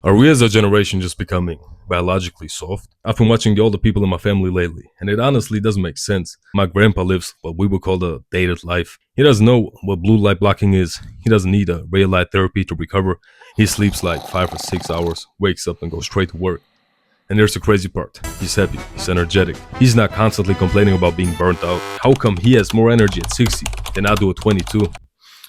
Are we as a generation just becoming biologically soft? I've been watching the older people in my family lately, and it honestly doesn't make sense. My grandpa lives what we would call the dated life. He doesn't know what blue light blocking is. He doesn't need a red light therapy to recover. He sleeps like 5 or 6 hours, wakes up and goes straight to work. And there's the crazy part. He's happy, he's energetic. He's not constantly complaining about being burnt out. How come he has more energy at 60 than I do at 22?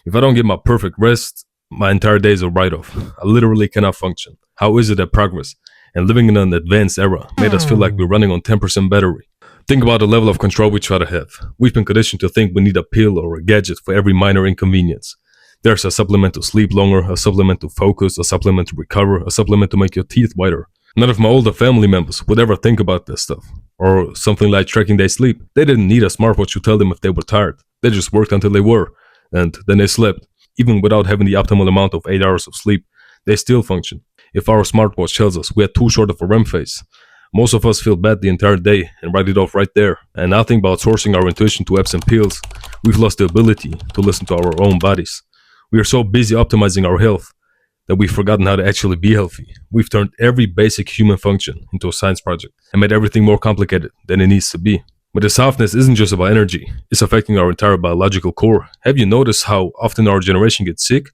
If I don't get my perfect rest, my entire day is a write-off. I literally cannot function. How is it that progress and living in an advanced era made us feel like we're running on 10% battery? Think about the level of control we try to have. We've been conditioned to think we need a pill or a gadget for every minor inconvenience. There's a supplement to sleep longer, a supplement to focus, a supplement to recover, a supplement to make your teeth whiter. None of my older family members would ever think about this stuff. Or something like tracking their sleep. They didn't need a smartwatch to tell them if they were tired. They just worked until they were, and then they slept. Even without having the optimal amount of 8 hours of sleep, they still function. If our smartwatch tells us we had too short of a REM phase, most of us feel bad the entire day and write it off right there. And I think about sourcing our intuition to apps and pills, we've lost the ability to listen to our own bodies. We are so busy optimizing our health that we've forgotten how to actually be healthy. We've turned every basic human function into a science project and made everything more complicated than it needs to be. But the softness isn't just about energy, it's affecting our entire biological core. Have you noticed how often our generation gets sick?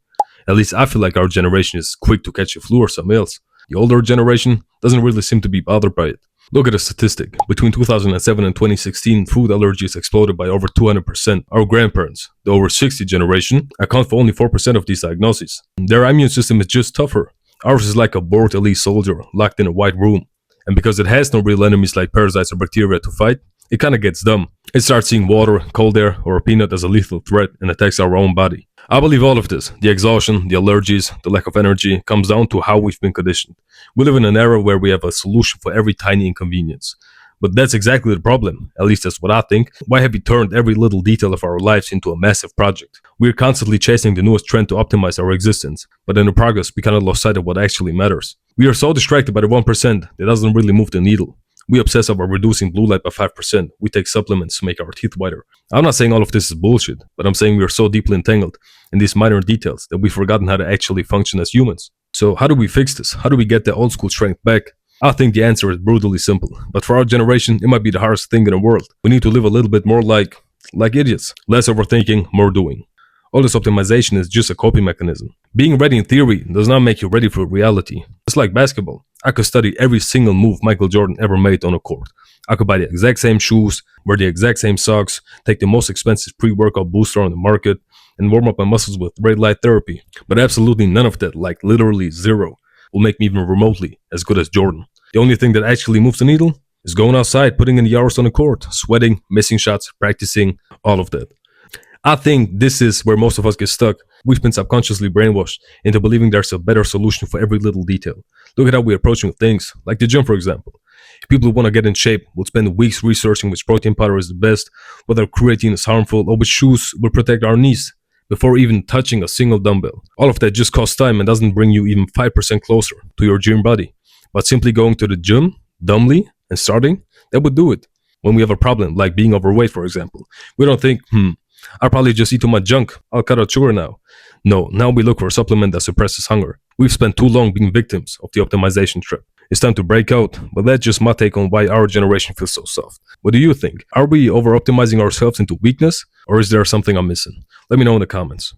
At least I feel like our generation is quick to catch a flu or something else. The older generation doesn't really seem to be bothered by it. Look at the statistic. Between 2007 and 2016, food allergies exploded by over 200%. Our grandparents, the over 60 generation, account for only 4% of these diagnoses. Their immune system is just tougher. Ours is like a bored elite soldier locked in a white room. And because it has no real enemies like parasites or bacteria to fight, it kinda gets dumb. It starts seeing water, cold air, or a peanut as a lethal threat and attacks our own body. I believe all of this, the exhaustion, the allergies, the lack of energy, comes down to how we've been conditioned. We live in an era where we have a solution for every tiny inconvenience. But that's exactly the problem, at least that's what I think. Why have we turned every little detail of our lives into a massive project? We're constantly chasing the newest trend to optimize our existence, but in the progress, we kinda lost sight of what actually matters. We are so distracted by the 1% that doesn't really move the needle. We obsess about reducing blue light by 5%. We take supplements to make our teeth whiter. I'm not saying all of this is bullshit, but I'm saying we are so deeply entangled in these minor details that we've forgotten how to actually function as humans. So how do we fix this? How do we get the old school strength back? I think the answer is brutally simple, but for our generation, it might be the hardest thing in the world. We need to live a little bit more like idiots. Less overthinking, more doing. All this optimization is just a coping mechanism. Being ready in theory does not make you ready for reality. It's like basketball. I could study every single move Michael Jordan ever made on a court. I could buy the exact same shoes, wear the exact same socks, take the most expensive pre-workout booster on the market, and warm up my muscles with red light therapy. But absolutely none of that, like literally zero, will make me even remotely as good as Jordan. The only thing that actually moves the needle is going outside, putting in the hours on the court, sweating, missing shots, practicing, all of that. I think this is where most of us get stuck. We've been subconsciously brainwashed into believing there's a better solution for every little detail. Look at how we're approaching things, like the gym for example. People who want to get in shape will spend weeks researching which protein powder is the best, whether creatine is harmful, or which shoes will protect our knees, before even touching a single dumbbell. All of that just costs time and doesn't bring you even 5% closer to your dream body. But simply going to the gym, dumbly, and starting, that would do it. When we have a problem, like being overweight for example, we don't think, I'll probably just eat too much junk. I'll cut out sugar now. No, now we look for a supplement that suppresses hunger. We've spent too long being victims of the optimization trap. It's time to break out, but that's just my take on why our generation feels so soft. What do you think? Are we over optimizing ourselves into weakness, or is there something I'm missing? Let me know in the comments.